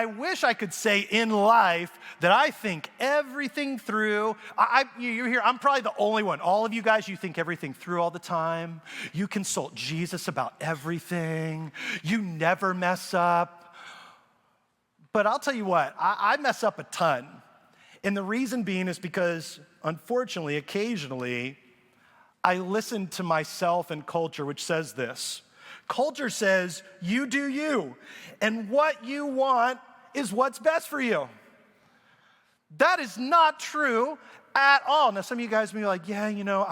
I wish I could say in life that I think everything through. You're here, I'm probably the only one. All of you guys, you think everything through all the time. You consult Jesus about everything. You never mess up. But I'll tell you what, I mess up a ton. And the reason being is because, unfortunately, occasionally, I listen to myself and culture, which says this. Culture says, you do you, and what you want is what's best for you. That is not true at all. Now, some of you guys may be like, yeah, you know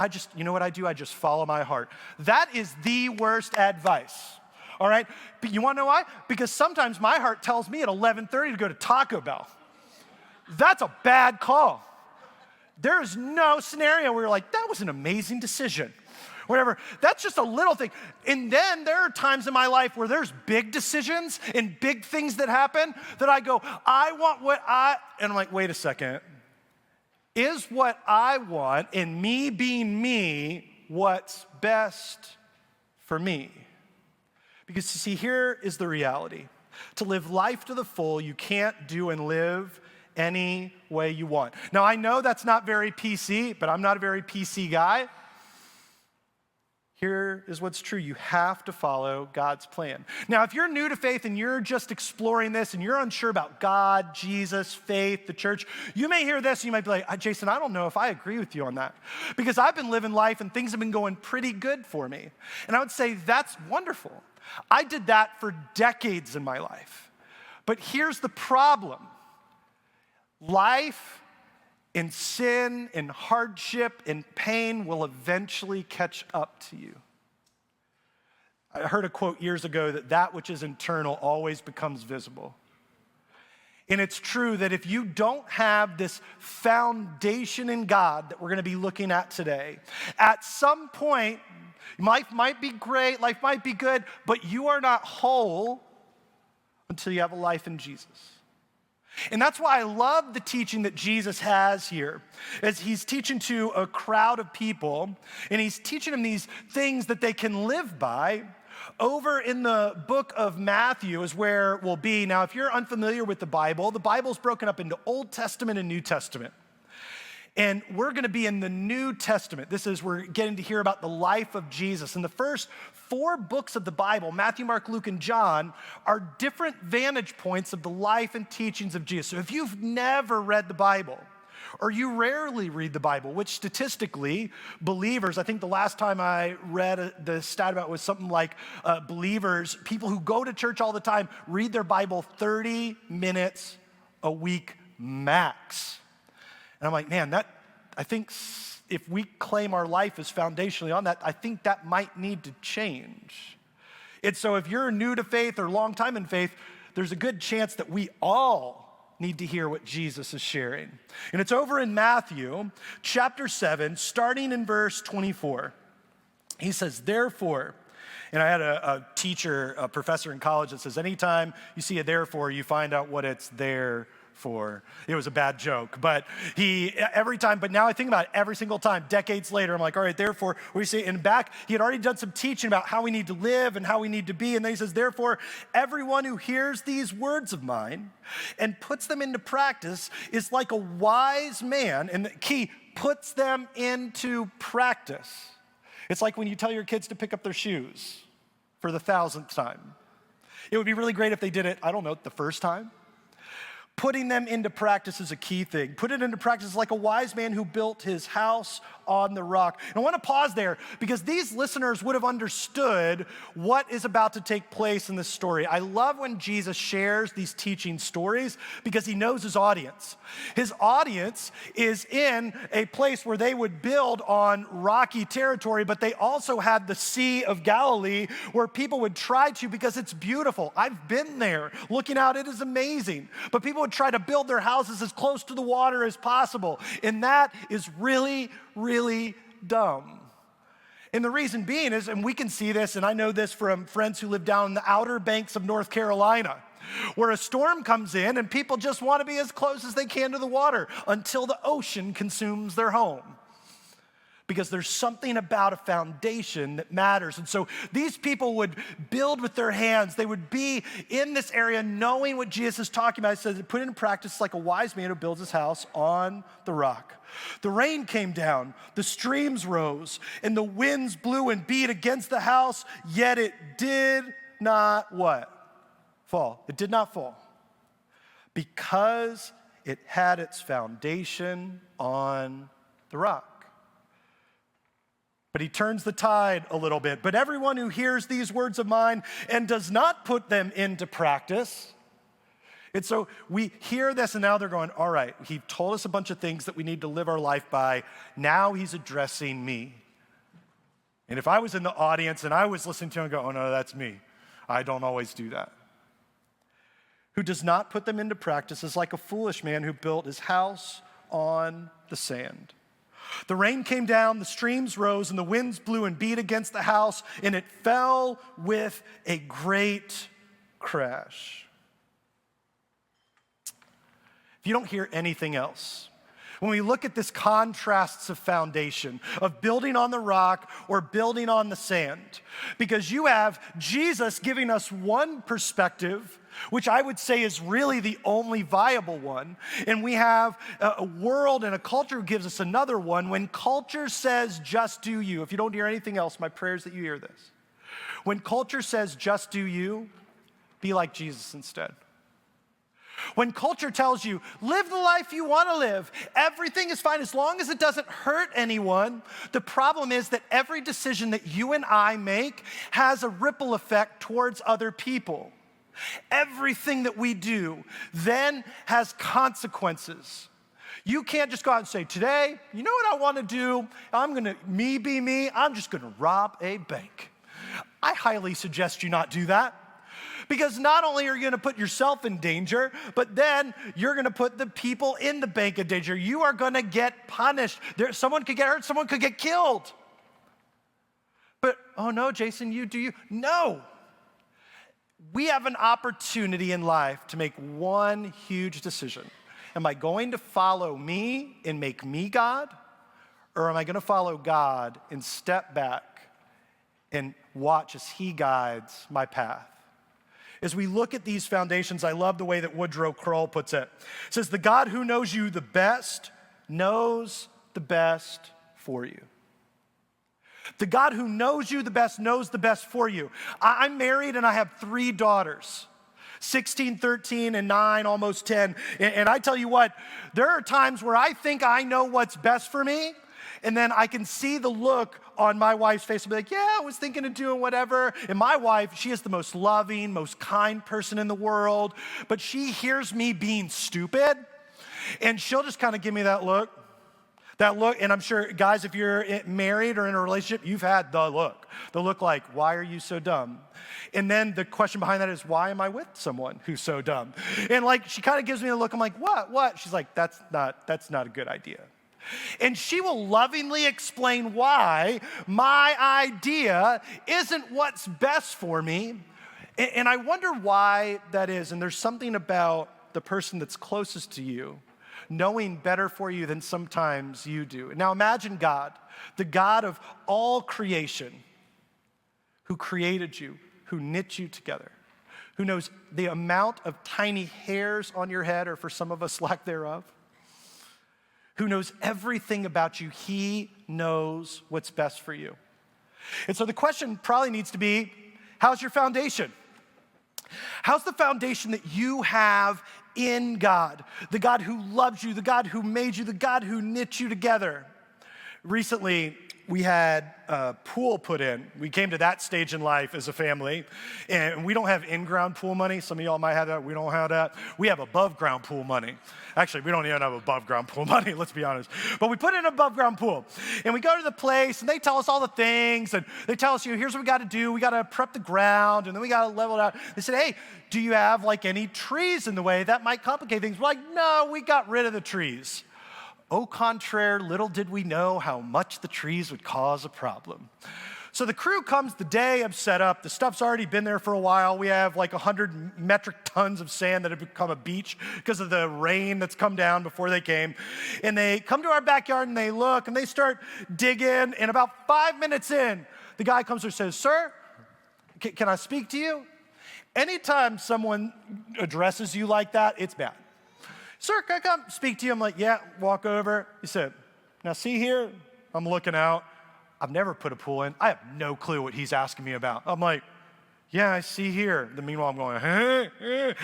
what I do? I just follow my heart. That is the worst advice, all right? But you wanna know why? Because sometimes my heart tells me at 11:30 to go to Taco Bell. That's a bad call. There is no scenario where you're like, that was an amazing decision. Whatever, that's just a little thing. And then there are times in my life where there's big decisions and big things that happen that I go, I want and I'm like, wait a second. Is what I want and me being me what's best for me? Because you see, here is the reality. To live life to the full, you can't do and live any way you want. Now, I know that's not very PC, but I'm not a very PC guy. Here is what's true. You have to follow God's plan. Now, if you're new to faith and you're just exploring this and you're unsure about God, Jesus, faith, the church, you may hear this and you might be like, Jason, I don't know if I agree with you on that. Because I've been living life and things have been going pretty good for me. And I would say that's wonderful. I did that for decades in my life. But here's the problem. Life and sin and hardship and pain will eventually catch up to you. I heard a quote years ago that which is internal always becomes visible. And it's true that if you don't have this foundation in God that we're going to be looking at today, at some point, life might be great, life might be good, but you are not whole until you have a life in Jesus. And that's why I love the teaching that Jesus has here, as he's teaching to a crowd of people, and he's teaching them these things that they can live by. Over in the book of Matthew is where we'll be. Now, if you're unfamiliar with the Bible's broken up into Old Testament and New Testament. And we're gonna be in the New Testament. We're getting to hear about the life of Jesus. And the first 4 books of the Bible, Matthew, Mark, Luke, and John, are different vantage points of the life and teachings of Jesus. So if you've never read the Bible, or you rarely read the Bible, which statistically, believers, I think the last time I read the stat about it was something like believers, people who go to church all the time, read their Bible 30 minutes a week max. And I'm like, man, I think if we claim our life is foundationally on that, I think that might need to change. And so if you're new to faith or long time in faith, there's a good chance that we all need to hear what Jesus is sharing. And it's over in Matthew chapter 7, starting in verse 24. He says, therefore, and I had a teacher, a professor in college that says, anytime you see a therefore, you find out what it's there for. It was a bad joke, but but now I think about it every single time, decades later, I'm like, all right, therefore, we see in back, he had already done some teaching about how we need to live and how we need to be, and then he says, therefore, everyone who hears these words of mine and puts them into practice is like a wise man, and the key, puts them into practice. It's like when you tell your kids to pick up their shoes for the 1,000th time. It would be really great if they did it, I don't know, the first time. Putting them into practice is a key thing. Put it into practice like a wise man who built his house on the rock. And I want to pause there because these listeners would have understood what is about to take place in this story. I love when Jesus shares these teaching stories because he knows his audience. His audience is in a place where they would build on rocky territory, but they also had the Sea of Galilee where people would try to, because it's beautiful. I've been there. Looking out, it is amazing. But people would try to build their houses as close to the water as possible. And that is really, really dumb. And the reason being is, and we can see this, and I know this from friends who live down in the outer banks of North Carolina, where a storm comes in and people just want to be as close as they can to the water until the ocean consumes their home. because there's something about a foundation that matters. And so these people would build with their hands. They would be in this area knowing what Jesus is talking about. He says, put it in practice like a wise man who builds his house on the rock. The rain came down, the streams rose, and the winds blew and beat against the house, yet it did not what? Fall. It did not fall. Because it had its foundation on the rock. But he turns the tide a little bit. But everyone who hears these words of mine and does not put them into practice. And so we hear this and now they're going, all right, he told us a bunch of things that we need to live our life by. Now he's addressing me. And if I was in the audience and I was listening to him, I'd go, oh no, that's me. I don't always do that. Who does not put them into practice is like a foolish man who built his house on the sand. The rain came down, the streams rose, and the winds blew and beat against the house, and it fell with a great crash. If you don't hear anything else, when we look at this contrasts of foundation, of building on the rock or building on the sand, because you have Jesus giving us one perspective, which I would say is really the only viable one. And we have a world and a culture who gives us another one. When culture says, just do you, if you don't hear anything else, my prayer is that you hear this. When culture says, just do you, be like Jesus instead. When culture tells you, live the life you want to live, everything is fine as long as it doesn't hurt anyone, the problem is that every decision that you and I make has a ripple effect towards other people. Everything that we do then has consequences. You can't just go out and say, today, you know what I want to do? Me be me, I'm just going to rob a bank. I highly suggest you not do that. Because not only are you going to put yourself in danger, but then you're going to put the people in the bank in danger. You are going to get punished. Someone could get hurt, someone could get killed. But, oh no, Jason, you do you? No. We have an opportunity in life to make one huge decision. Am I going to follow me and make me God? Or am I going to follow God and step back and watch as he guides my path? As we look at these foundations, I love the way that Woodrow Kroll puts it. It says, the God who knows you the best knows the best for you. The God who knows you the best knows the best for you. I'm married and I have 3 daughters, 16, 13, and 9, almost 10. And I tell you what, there are times where I think I know what's best for me, and then I can see the look on my wife's face and be like, yeah, I was thinking of doing whatever. And my wife, she is the most loving, most kind person in the world, but she hears me being stupid, and she'll just kind of give me that look. And I'm sure, guys, if you're married or in a relationship, you've had the look like, why are you so dumb? And then the question behind that is, why am I with someone who's so dumb? And like, she kind of gives me a look, I'm like, what? She's like, that's not a good idea. And she will lovingly explain why my idea isn't what's best for me. And I wonder why that is. And there's something about the person that's closest to you knowing better for you than sometimes you do. Now imagine God, the God of all creation, who created you, who knit you together, who knows the amount of tiny hairs on your head, or for some of us, lack thereof, who knows everything about you. He knows what's best for you. And so the question probably needs to be, how's your foundation? How's the foundation that you have in God? The God who loves you, the God who made you, the God who knit you together. Recently, we had a pool put in. We came to that stage in life as a family, and we don't have in-ground pool money. Some of y'all might have that. We don't have that. We have above-ground pool money. Actually, we don't even have above-ground pool money, let's be honest. But we put in an above-ground pool, and we go to the place, and they tell us all the things, and they tell us, here's what we got to do. We got to prep the ground, and then we got to level it out. They said, hey, do you have like any trees in the way? That might complicate things. We're like, no, we got rid of the trees. Au contraire, little did we know how much the trees would cause a problem. So the crew comes the day of setup. The stuff's already been there for a while. We have like 100 metric tons of sand that have become a beach because of the rain that's come down before they came. And they come to our backyard and they look and they start digging. And about 5 minutes in, the guy comes and says, "Sir, can I speak to you?" Anytime someone addresses you like that, it's bad. "Sir, can I come speak to you?" I'm like, "Yeah," walk over. He said, "Now see here," I'm looking out. I've never put a pool in. I have no clue what he's asking me about. I'm like, "Yeah, I see here." Then meanwhile, I'm going, "Huh?"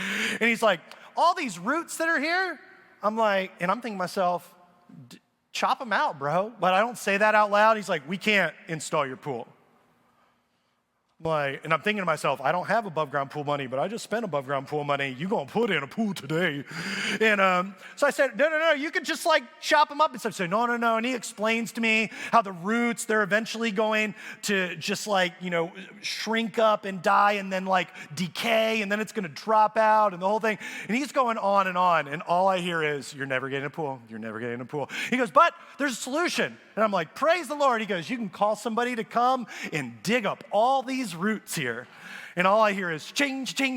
And he's like, "All these roots that are here?" I'm like, and I'm thinking to myself, chop them out, bro. But I don't say that out loud. He's like, "We can't install your pool." And I'm thinking to myself, I don't have above ground pool money, but I just spent above ground pool money. You gonna put in a pool today. And so I said, no, you could just like chop them up and stuff. So no. And he explains to me how the roots, they're eventually going to just like, shrink up and die and then like decay and then it's gonna drop out and the whole thing. And he's going on. And all I hear is, "You're never getting a pool. You're never getting a pool." He goes, "But there's a solution." And I'm like, "Praise the Lord." He goes, "You can call somebody to come and dig up all these roots here." And all I hear is change. I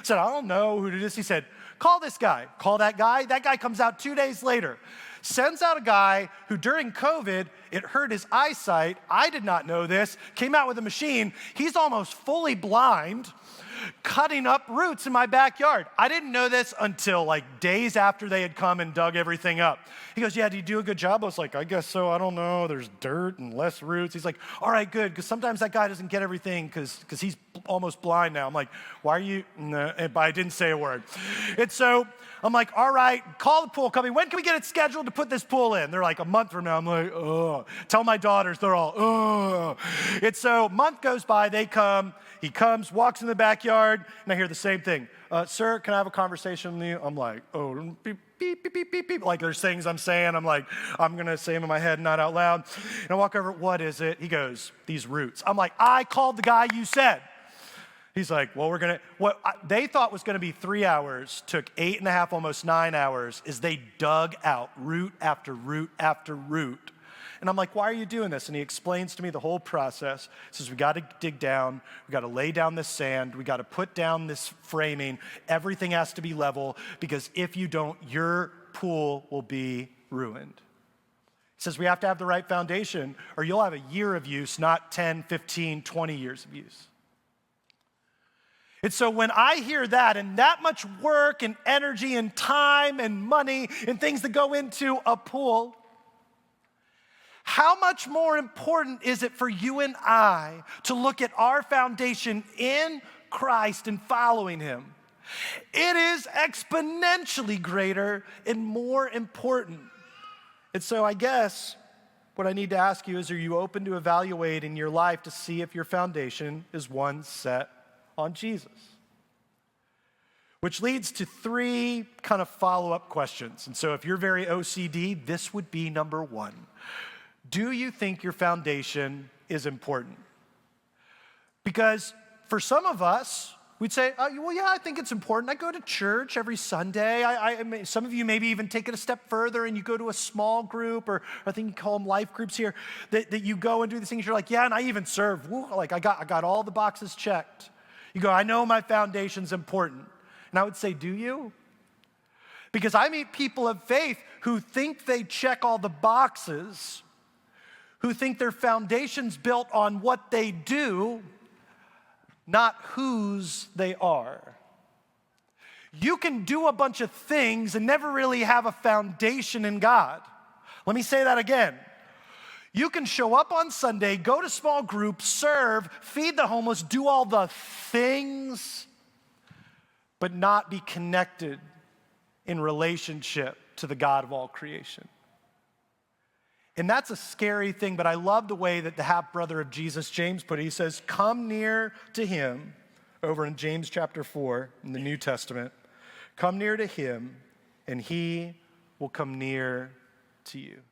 said, "I don't know who it is." He said, "Call this guy." Call that guy. That guy comes out 2 days later, sends out a guy who during COVID, it hurt his eyesight. I did not know this. Came out with a machine. He's almost fully blind, cutting up roots in my backyard. I didn't know this until like days after they had come and dug everything up. He goes, "Yeah, do you do a good job?" I was like, "I guess so. I don't know. There's dirt and less roots." He's like, "All right, good, because sometimes that guy doesn't get everything because he's almost blind now." I'm like, "Why are you?" No, but I didn't say a word. And so I'm like, "All right, call the pool company. When can we get it scheduled to put this pool in?" They're like, "A month from now." I'm like, "Oh." Tell my daughters, they're all, "Oh." And so a month goes by, they come. He comes, walks in the backyard, and I hear the same thing. "Sir, can I have a conversation with you?" I'm like, "Oh, beep, beep, beep, beep, beep, beep." Like there's things I'm saying. I'm like, I'm going to say them in my head, not out loud. And I walk over, "What is it?" He goes, "These roots." I'm like, "I called the guy you said." He's like, "Well, what they thought was going to be 3 hours, took 8.5, almost 9 hours, is they dug out root after root after root." And I'm like, "Why are you doing this?" And he explains to me the whole process. He says, "We got to dig down. We got to lay down this sand. We got to put down this framing. Everything has to be level because if you don't, your pool will be ruined." He says, "We have to have the right foundation or you'll have a year of use, not 10, 15, 20 years of use." And so when I hear that and that much work and energy and time and money and things that go into a pool, how much more important is it for you and I to look at our foundation in Christ and following him? It is exponentially greater and more important. And so I guess what I need to ask you is, are you open to evaluating your life to see if your foundation is one set on Jesus? Which leads to 3 kind of follow-up questions. And so if you're very OCD, this would be number 1. Do you think your foundation is important? Because for some of us, we'd say, "Well, yeah, I think it's important. I go to church every Sunday." Some of you maybe even take it a step further and you go to a small group, or I think you call them life groups here, that you go and do these things. You're like, "Yeah, and I even serve. Woo, like I got all the boxes checked." You go, "I know my foundation's important." And I would say, do you? Because I meet people of faith who think they check all the boxes, who think their foundation's built on what they do, not whose they are. You can do a bunch of things and never really have a foundation in God. Let me say that again. You can show up on Sunday, go to small groups, serve, feed the homeless, do all the things, but not be connected in relationship to the God of all creation. And that's a scary thing, but I love the way that the half-brother of Jesus, James, put it. He says, "Come near to him," over in James chapter 4 in the New Testament. "Come near to him, and he will come near to you."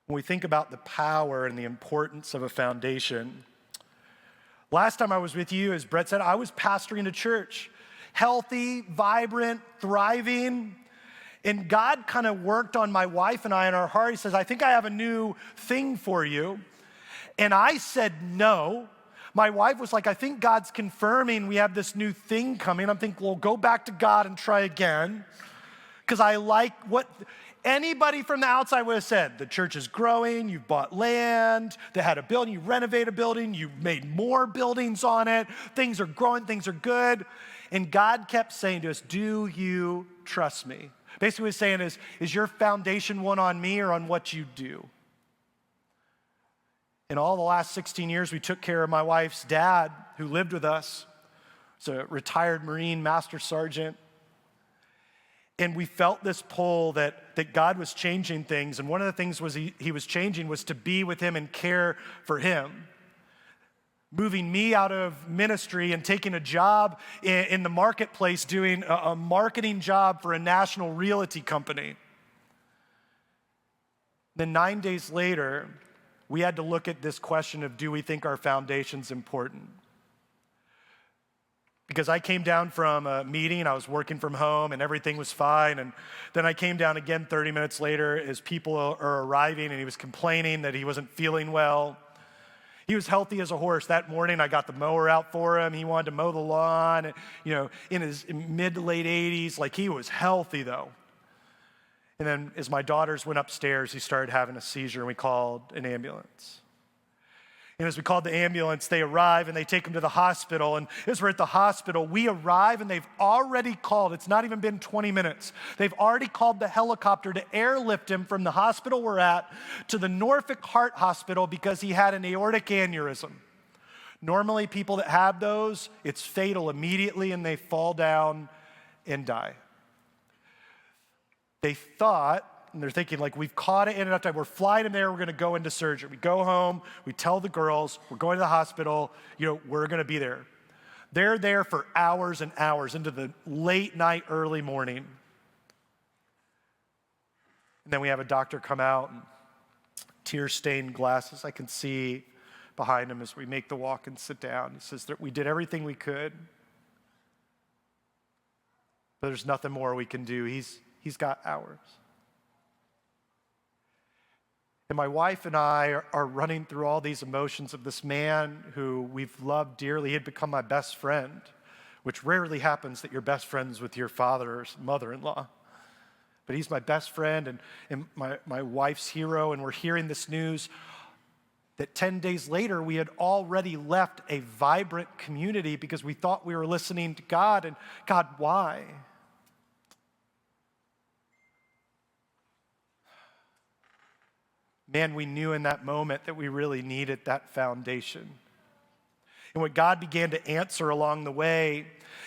When we think about the power and the importance of a foundation, last time I was with you, as Brett said, I was pastoring a church, healthy, vibrant, thriving. And God kind of worked on my wife and I in our heart. He says, I think I have a new thing for you. And I said no. My wife was like, I think God's confirming we have this new thing coming. I'm thinking, well, go back to God and try again. Because I like what anybody from the outside would have said. The church is growing, you've bought land, they had a building, you renovate a building, you made more buildings on it, things are growing, things are good. And God kept saying to us, do you trust me? Basically what he's saying is your foundation one on me or on what you do? In all the last 16 years, we took care of my wife's dad, who lived with us. He's a retired Marine Master Sergeant. And we felt this pull that God was changing things. And one of the things was he was changing was to be with him and care for him. Moving me out of ministry and taking a job in the marketplace, doing a marketing job for a national realty company. Then 9 days later, we had to look at this question of, do we think our foundation's important? Because I came down from a meeting, I was working from home and everything was fine. And then I came down again 30 minutes later as people are arriving and he was complaining that he wasn't feeling well. He was healthy as a horse. That morning I got the mower out for him. He wanted to mow the lawn, in his mid to late 80s. Like, he was healthy though. And then as my daughters went upstairs, he started having a seizure and we called an ambulance. And as we called the ambulance, they arrive and they take him to the hospital. And as we're at the hospital, we arrive and they've already called. It's not even been 20 minutes. They've already called the helicopter to airlift him from the hospital we're at to the Norfolk Heart Hospital because he had an aortic aneurysm. Normally, people that have those, it's fatal immediately and they fall down and die. They thought, and they're thinking, like, we've caught it in enough time. We're flying him there. We're going to go into surgery. We go home. We tell the girls, we're going to the hospital. We're going to be there. They're there for hours and hours into the late night, early morning. And then we have a doctor come out, and tear-stained glasses I can see behind him as we make the walk and sit down. He says that we did everything we could, but there's nothing more we can do. He's got hours. And my wife and I are running through all these emotions of this man who we've loved dearly. He had become my best friend, which rarely happens that you're best friends with your father or mother-in-law. But he's my best friend and my wife's hero, and we're hearing this news that 10 days later we had already left a vibrant community because we thought we were listening to God. And God, why? Man, we knew in that moment that we really needed that foundation. And what God began to answer along the way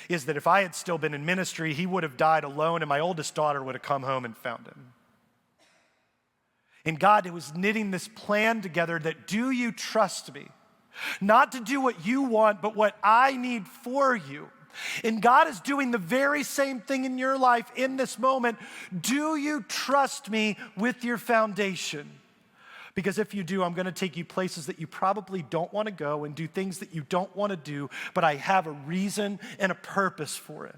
is that if I had still been in ministry, he would have died alone and my oldest daughter would have come home and found him. And God was knitting this plan together that, do you trust me? Not to do what you want, but what I need for you. And God is doing the very same thing in your life in this moment. Do you trust me with your foundation? Because if you do, I'm going to take you places that you probably don't want to go and do things that you don't want to do, but I have a reason and a purpose for it.